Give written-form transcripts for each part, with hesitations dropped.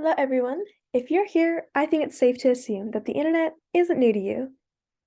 Hello, everyone. If you're here, I think it's safe to assume that the internet isn't new to you.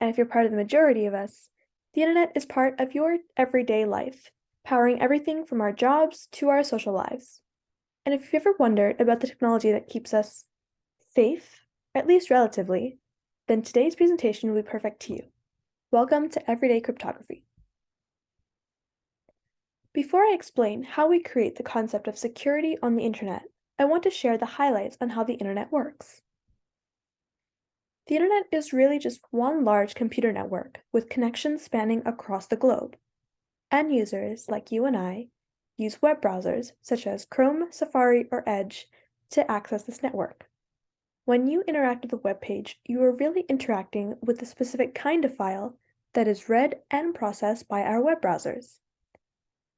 And if you're part of the majority of us, the internet is part of your everyday life, powering everything from our jobs to our social lives. And if you've ever wondered about the technology that keeps us safe, at least relatively, then today's presentation will be perfect to you. Welcome to Everyday Cryptography. Before I explain how we create the concept of security on the internet, I want to share the highlights on how the internet works. The internet is really just one large computer network with connections spanning across the globe. End users, like you and I, use web browsers such as Chrome, Safari, or Edge to access this network. When you interact with a web page, you are really interacting with a specific kind of file that is read and processed by our web browsers.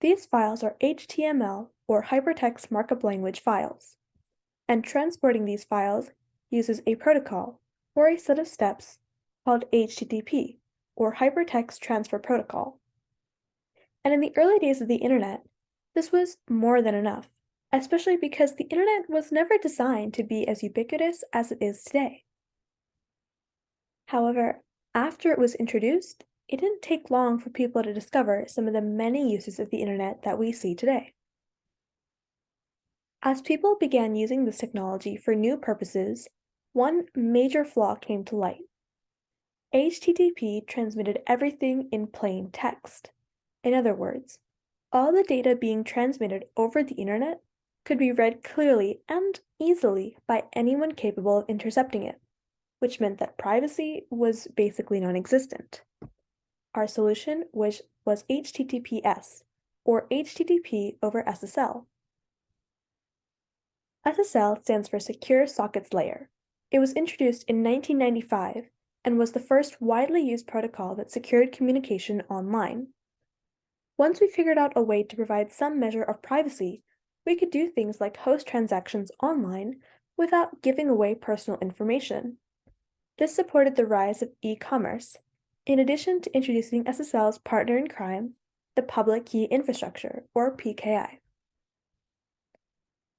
These files are HTML or Hypertext Markup Language files, and transporting these files uses a protocol or a set of steps called HTTP, or Hypertext Transfer Protocol. And in the early days of the internet, this was more than enough, especially because the internet was never designed to be as ubiquitous as it is today. However, after it was introduced, it didn't take long for people to discover some of the many uses of the internet that we see today. As people began using this technology for new purposes, one major flaw came to light. HTTP transmitted everything in plain text. In other words, all the data being transmitted over the internet could be read clearly and easily by anyone capable of intercepting it, which meant that privacy was basically non-existent. Our solution was HTTPS, or HTTP over SSL. SSL stands for Secure Sockets Layer. It was introduced in 1995 and was the first widely used protocol that secured communication online. Once we figured out a way to provide some measure of privacy, we could do things like host transactions online without giving away personal information. This supported the rise of e-commerce, in addition to introducing SSL's partner in crime, the Public Key Infrastructure, or PKI.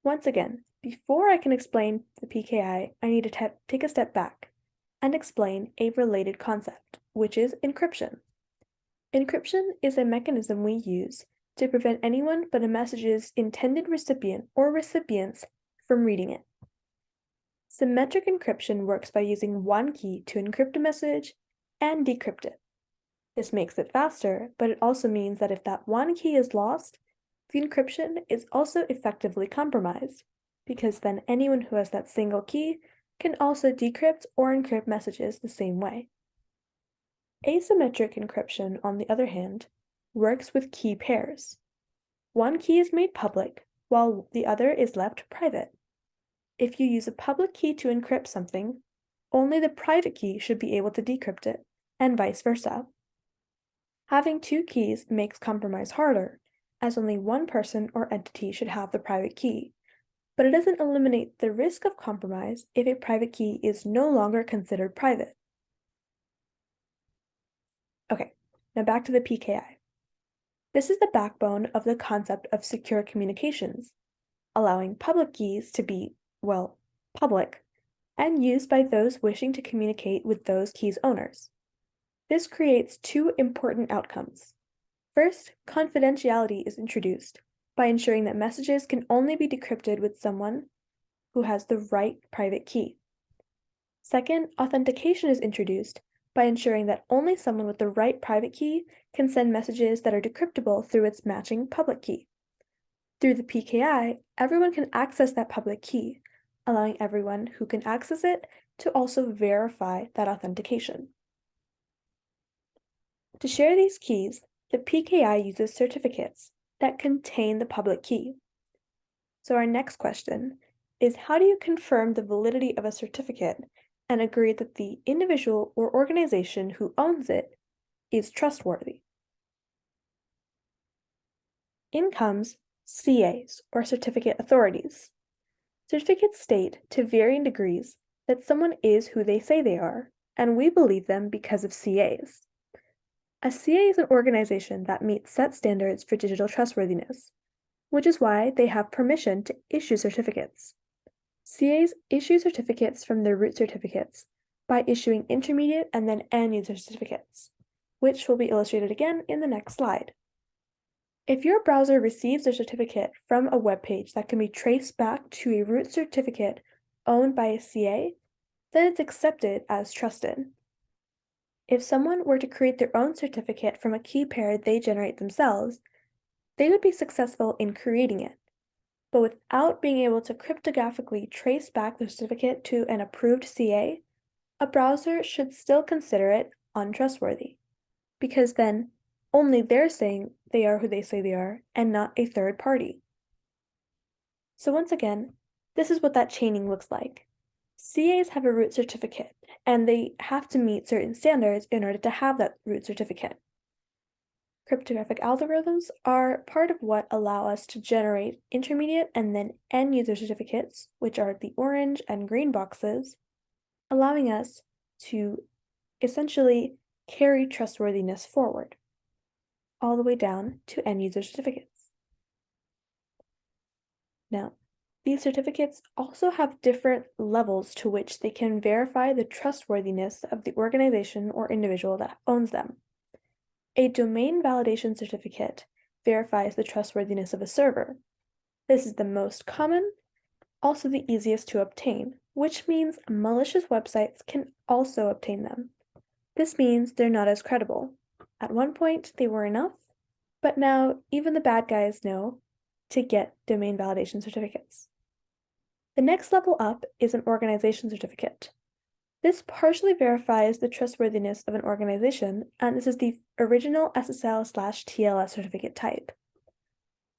Once again, before I can explain the PKI, I need to take a step back and explain a related concept, which is encryption. Encryption is a mechanism we use to prevent anyone but a message's intended recipient or recipients from reading it. Symmetric encryption works by using one key to encrypt a message and decrypt it. This makes it faster, but it also means that if that one key is lost, the encryption is also effectively compromised, because then anyone who has that single key can also decrypt or encrypt messages the same way. Asymmetric encryption, on the other hand, works with key pairs. One key is made public, while the other is left private. If you use a public key to encrypt something, only the private key should be able to decrypt it, and vice versa. Having two keys makes compromise harder, as only one person or entity should have the private key, but it doesn't eliminate the risk of compromise if a private key is no longer considered private. Okay, now back to the PKI. This is the backbone of the concept of secure communications, allowing public keys to be, well, public, and used by those wishing to communicate with those keys' owners. This creates two important outcomes. First, confidentiality is introduced by ensuring that messages can only be decrypted with someone who has the right private key. Second, authentication is introduced by ensuring that only someone with the right private key can send messages that are decryptable through its matching public key. Through the PKI, everyone can access that public key, allowing everyone who can access it to also verify that authentication. To share these keys, the PKI uses certificates that contain the public key. So our next question is, how do you confirm the validity of a certificate and agree that the individual or organization who owns it is trustworthy? In comes CAs, or certificate authorities. Certificates state, to varying degrees, that someone is who they say they are, and we believe them because of CAs. A CA is an organization that meets set standards for digital trustworthiness, which is why they have permission to issue certificates. CAs issue certificates from their root certificates by issuing intermediate and then end-user certificates, which will be illustrated again in the next slide. If your browser receives a certificate from a web page that can be traced back to a root certificate owned by a CA, then it's accepted as trusted. If someone were to create their own certificate from a key pair they generate themselves, they would be successful in creating it, but without being able to cryptographically trace back the certificate to an approved CA, a browser should still consider it untrustworthy, because then only they're saying they are who they say they are, and not a third party. So once again, this is what that chaining looks like. CAs have a root certificate, and they have to meet certain standards in order to have that root certificate. Cryptographic algorithms are part of what allow us to generate intermediate and then end-user certificates, which are the orange and green boxes, allowing us to essentially carry trustworthiness forward, all the way down to end-user certificates. Now, these certificates also have different levels to which they can verify the trustworthiness of the organization or individual that owns them. A domain validation certificate verifies the trustworthiness of a server. This is the most common, also the easiest to obtain, which means malicious websites can also obtain them. This means they're not as credible. At one point, they were enough, but now even the bad guys know to get domain validation certificates. The next level up is an organization certificate. This partially verifies the trustworthiness of an organization, and this is the original SSL/TLS certificate type.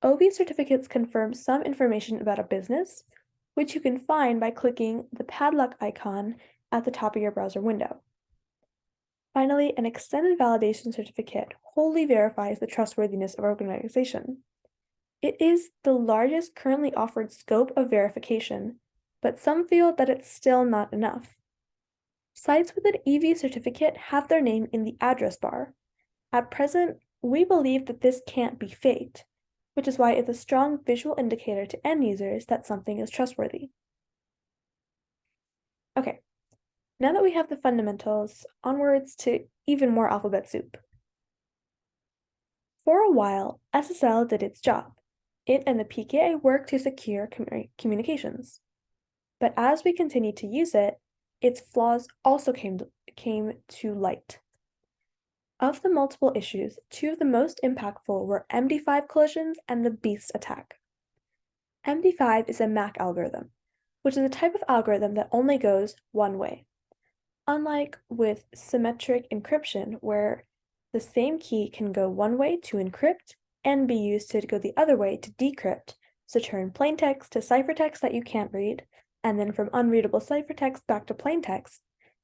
OV certificates confirm some information about a business, which you can find by clicking the padlock icon at the top of your browser window. Finally, an extended validation certificate wholly verifies the trustworthiness of an organization. It is the largest currently offered scope of verification, but some feel that it's still not enough. Sites with an EV certificate have their name in the address bar. At present, we believe that this can't be faked, which is why it's a strong visual indicator to end users that something is trustworthy. Okay, now that we have the fundamentals, onwards to even more alphabet soup. For a while, SSL did its job. It and the PKI worked to secure communications. But as we continued to use it, its flaws also came to light. Of the multiple issues, two of the most impactful were MD5 collisions and the Beast attack. MD5 is a MAC algorithm, which is a type of algorithm that only goes one way. Unlike with symmetric encryption, where the same key can go one way to encrypt and be used to go the other way to decrypt, so turn plain text to ciphertext that you can't read, and then from unreadable ciphertext back to plain text,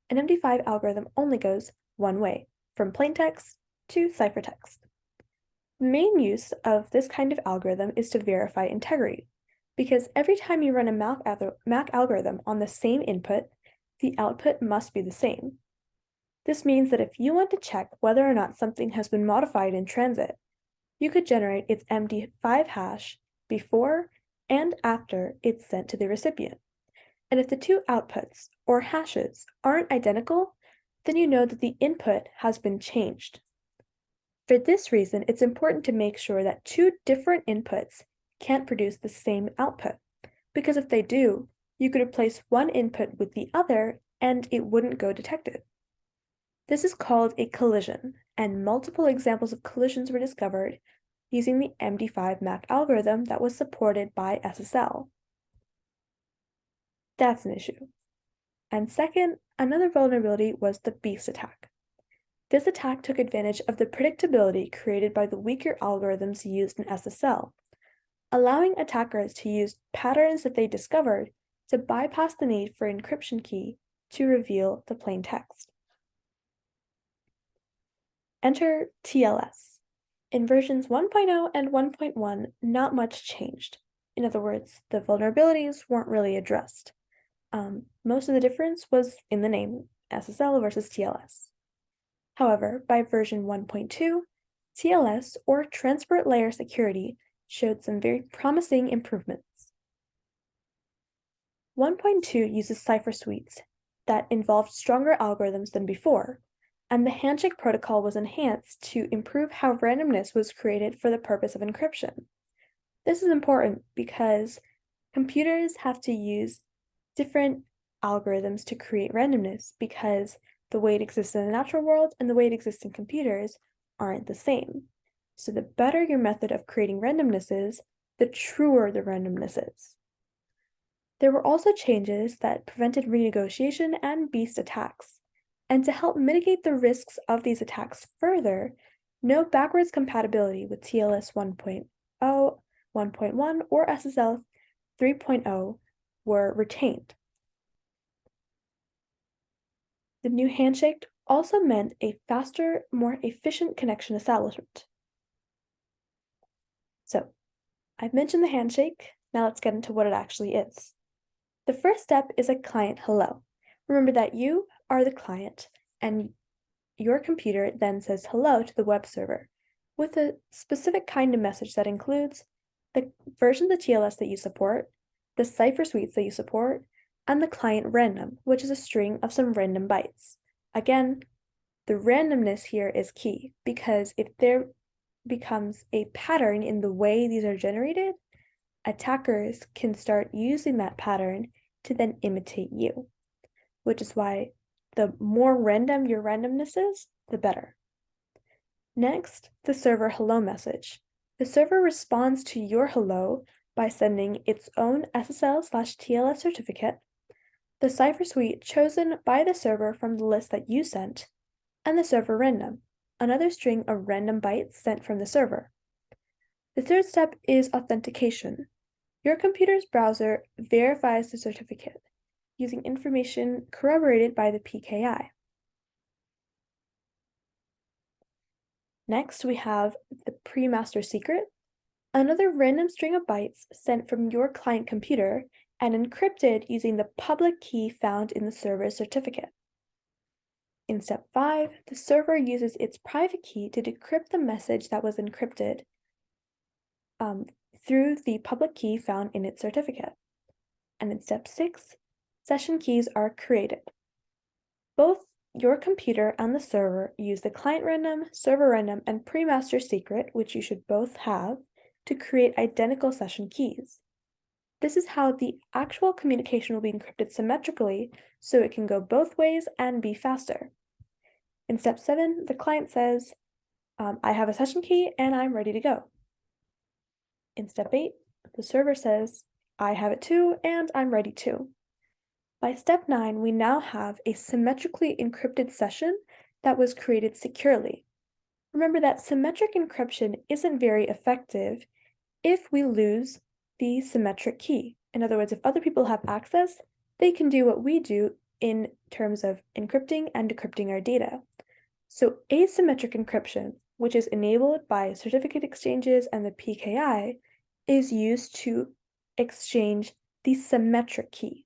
an MD5 algorithm only goes one way, from plain text to ciphertext. The main use of this kind of algorithm is to verify integrity, because every time you run a MAC algorithm on the same input, the output must be the same. This means that if you want to check whether or not something has been modified in transit, you could generate its MD5 hash before and after it's sent to the recipient. And if the two outputs, or hashes, aren't identical, then you know that the input has been changed. For this reason, it's important to make sure that two different inputs can't produce the same output, because if they do, you could replace one input with the other and it wouldn't go detected. This is called a collision, and multiple examples of collisions were discovered using the MD5 MAC algorithm that was supported by SSL. That's an issue. And second, another vulnerability was the Beast attack. This attack took advantage of the predictability created by the weaker algorithms used in SSL, allowing attackers to use patterns that they discovered to bypass the need for an encryption key to reveal the plain text. Enter TLS. In versions 1.0 and 1.1, not much changed. In other words, the vulnerabilities weren't really addressed. Most of the difference was in the name, SSL versus TLS. However, by version 1.2, TLS, or Transport Layer Security, showed some very promising improvements. 1.2 uses cipher suites that involved stronger algorithms than before, and the handshake protocol was enhanced to improve how randomness was created for the purpose of encryption. This is important because computers have to use different algorithms to create randomness because the way it exists in the natural world and the way it exists in computers aren't the same. So the better your method of creating randomness is, the truer the randomness is. There were also changes that prevented renegotiation and beast attacks. And to help mitigate the risks of these attacks further, no backwards compatibility with TLS 1.0, 1.1, or SSL 3.0 were retained. The new handshake also meant a faster, more efficient connection establishment. So, I've mentioned the handshake, now let's get into what it actually is. The first step is a client hello. Remember that you are the client, and your computer then says hello to the web server with a specific kind of message that includes the version of the TLS that you support, the cipher suites that you support, and the client random, which is a string of some random bytes. Again, the randomness here is key because if there becomes a pattern in the way these are generated, attackers can start using that pattern to then imitate you, which is why the more random your randomness is, the better. Next, the server hello message. The server responds to your hello by sending its own SSL/TLS certificate, the cipher suite chosen by the server from the list that you sent, and the server random, another string of random bytes sent from the server. The third step is authentication. Your computer's browser verifies the certificate using information corroborated by the PKI. Next, we have the pre-master secret, another random string of bytes sent from your client computer and encrypted using the public key found in the server's certificate. In step 5, the server uses its private key to decrypt the message that was encrypted through the public key found in its certificate. And in step 6, session keys are created. Both your computer and the server use the client random, server random, and pre-master secret, which you should both have, to create identical session keys. This is how the actual communication will be encrypted symmetrically, so it can go both ways and be faster. In step 7, the client says, I have a session key and I'm ready to go. In step 8, the server says, I have it too and I'm ready too. By step 9, we now have a symmetrically encrypted session that was created securely. Remember that symmetric encryption isn't very effective if we lose the symmetric key. In other words, if other people have access, they can do what we do in terms of encrypting and decrypting our data. So asymmetric encryption, which is enabled by certificate exchanges and the PKI, is used to exchange the symmetric key.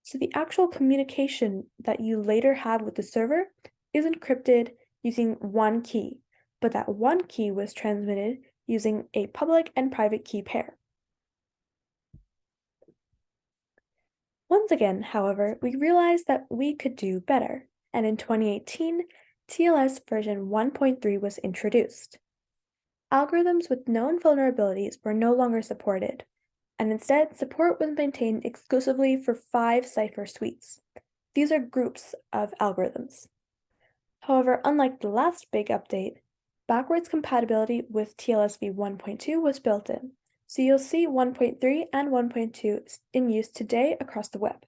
So the actual communication that you later have with the server is encrypted using one key, but that one key was transmitted using a public and private key pair. Once again, however, we realized that we could do better, and in 2018, TLS version 1.3 was introduced. Algorithms with known vulnerabilities were no longer supported, and instead support was maintained exclusively for 5 cipher suites. These are groups of algorithms. However, unlike the last big update, backwards compatibility with TLSV 1.2 was built in, so you'll see 1.3 and 1.2 in use today across the web.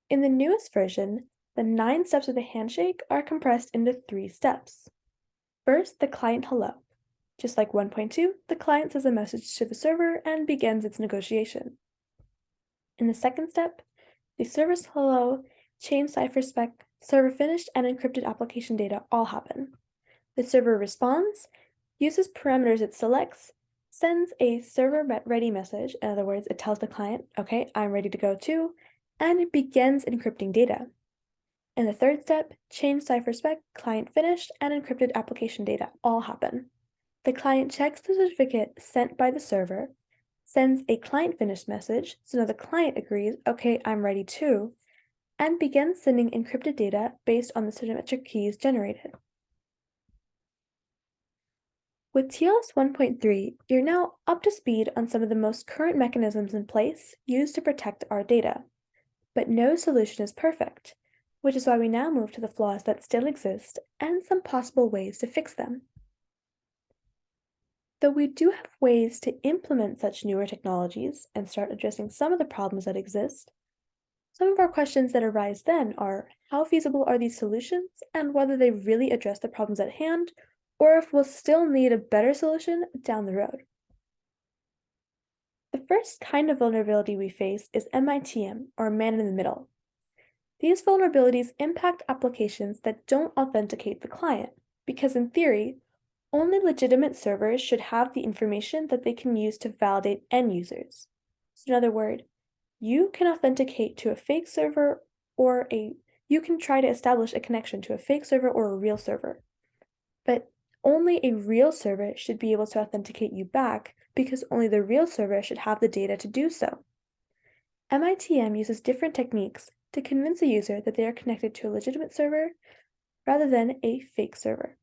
In the newest version, the 9 steps of the handshake are compressed into 3 steps. First, the client hello. Just like 1.2, the client sends a message to the server and begins its negotiation. In the second step, the server's hello, chain cipher spec, server finished, and encrypted application data all happen. The server responds, uses parameters it selects, sends a server ready message, in other words, it tells the client, okay, I'm ready to go too, and it begins encrypting data. In the third step, chain cipher spec, client finished, and encrypted application data all happen. The client checks the certificate sent by the server, sends a client finished message, so now the client agrees, okay, I'm ready too, and begins sending encrypted data based on the symmetric keys generated. With TLS 1.3, you're now up to speed on some of the most current mechanisms in place used to protect our data. But no solution is perfect, which is why we now move to the flaws that still exist and some possible ways to fix them. Though we do have ways to implement such newer technologies and start addressing some of the problems that exist, some of our questions that arise then are how feasible are these solutions and whether they really address the problems at hand, or if we'll still need a better solution down the road. The first kind of vulnerability we face is MITM, or man in the middle. These vulnerabilities impact applications that don't authenticate the client, because in theory, only legitimate servers should have the information that they can use to validate end users. So in other words, you can authenticate to a fake server or you can try to establish a connection to a fake server or a real server. But only a real server should be able to authenticate you back because only the real server should have the data to do so. MITM uses different techniques to convince a user that they are connected to a legitimate server rather than a fake server.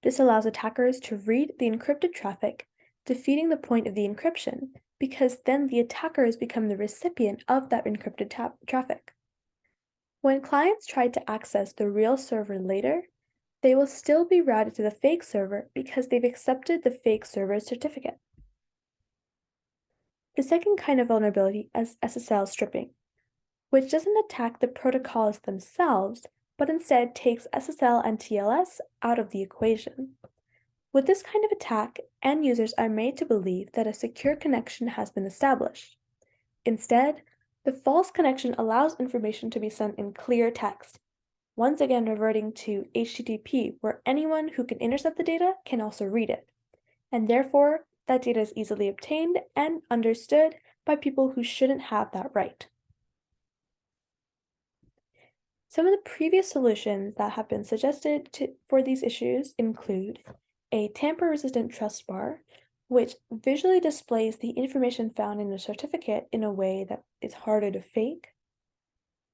This allows attackers to read the encrypted traffic, defeating the point of the encryption, because then the attackers become the recipient of that encrypted traffic. When clients try to access the real server later, they will still be routed to the fake server because they've accepted the fake server's certificate. The second kind of vulnerability is SSL stripping, which doesn't attack the protocols themselves, but instead takes SSL and TLS out of the equation. With this kind of attack, end users are made to believe that a secure connection has been established. Instead, the false connection allows information to be sent in clear text, once again reverting to HTTP, where anyone who can intercept the data can also read it. And therefore, that data is easily obtained and understood by people who shouldn't have that right. Some of the previous solutions that have been suggested for these issues include a tamper-resistant trust bar, which visually displays the information found in a certificate in a way that is harder to fake,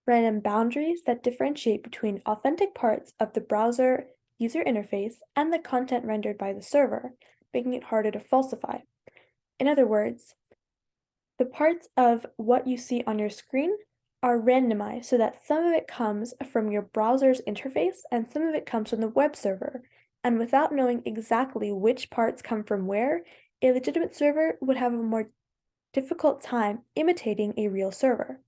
random boundaries that differentiate between authentic parts of the browser user interface and the content rendered by the server, making it harder to falsify. In other words, the parts of what you see on your screen are randomized so that some of it comes from your browser's interface and some of it comes from the web server. And without knowing exactly which parts come from where, a legitimate server would have a more difficult time imitating a real server.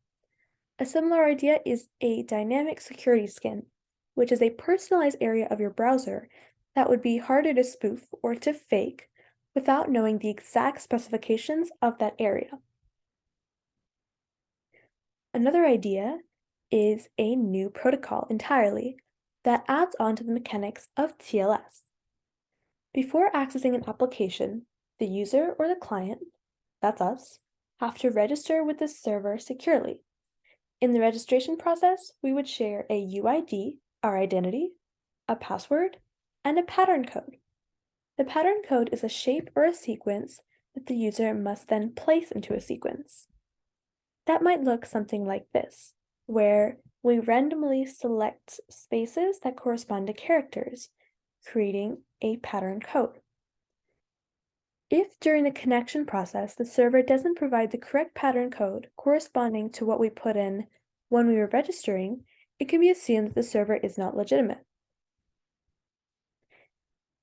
A similar idea is a dynamic security skin, which is a personalized area of your browser that would be harder to spoof or to fake without knowing the exact specifications of that area. Another idea is a new protocol entirely that adds on to the mechanics of TLS. Before accessing an application, the user or the client, that's us, have to register with the server securely. In the registration process, we would share a UID, our identity, a password, and a pattern code. The pattern code is a shape or a sequence that the user must then place into a sequence. That might look something like this, where we randomly select spaces that correspond to characters, creating a pattern code. If during the connection process the server doesn't provide the correct pattern code corresponding to what we put in when we were registering, it can be assumed that the server is not legitimate.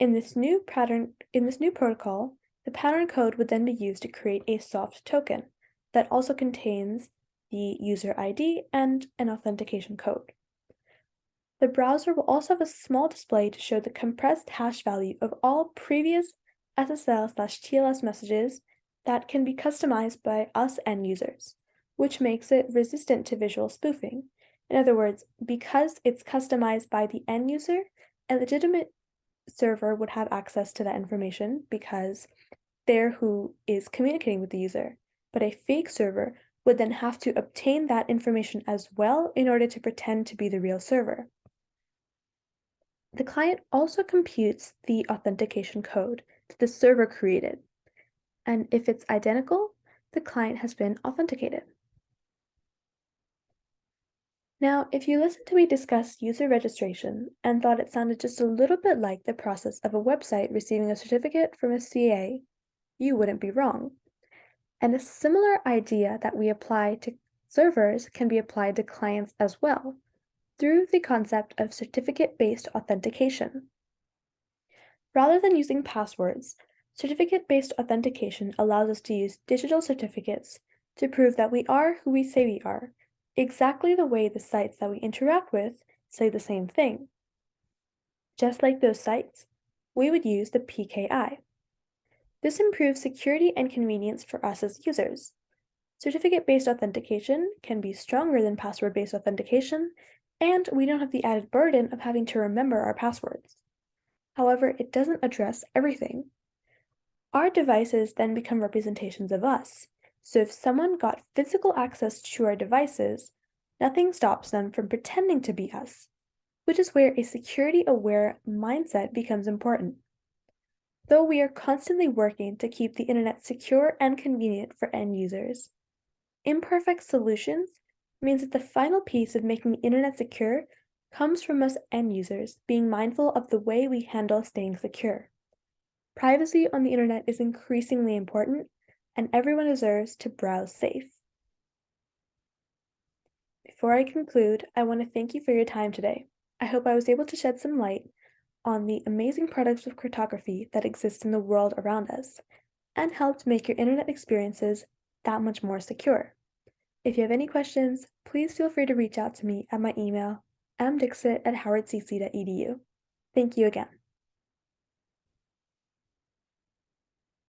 In this new protocol, the pattern code would then be used to create a soft token that also contains the user ID and an authentication code. The browser will also have a small display to show the compressed hash value of all previous SSL/TLS messages that can be customized by us end users, which makes it resistant to visual spoofing. In other words, because it's customized by the end user, a legitimate server would have access to that information because they're who is communicating with the user. But a fake server would then have to obtain that information as well in order to pretend to be the real server. The client also computes the authentication code that the server created, And if it's identical, the client has been authenticated. Now, if you listened to me discuss user registration and thought it sounded just a little bit like the process of a website receiving a certificate from a CA, you wouldn't be wrong. And a similar idea that we apply to servers can be applied to clients as well, through the concept of certificate-based authentication. Rather than using passwords, certificate-based authentication allows us to use digital certificates to prove that we are who we say we are, exactly the way the sites that we interact with say the same thing. Just like those sites, we would use the PKI. This improves security and convenience for us as users. Certificate-based authentication can be stronger than password-based authentication, and we don't have the added burden of having to remember our passwords. However, it doesn't address everything. Our devices then become representations of us, so if someone got physical access to our devices, nothing stops them from pretending to be us, which is where a security-aware mindset becomes important. Though we are constantly working to keep the internet secure and convenient for end users, imperfect solutions means that the final piece of making the internet secure comes from us end users being mindful of the way we handle staying secure. Privacy on the internet is increasingly important, and everyone deserves to browse safe. Before I conclude, I want to thank you for your time today. I hope I was able to shed some light on the amazing products of cryptography that exist in the world around us, and helped make your internet experiences that much more secure. If you have any questions, please feel free to reach out to me at my email, mdixit@howardcc.edu. Thank you again.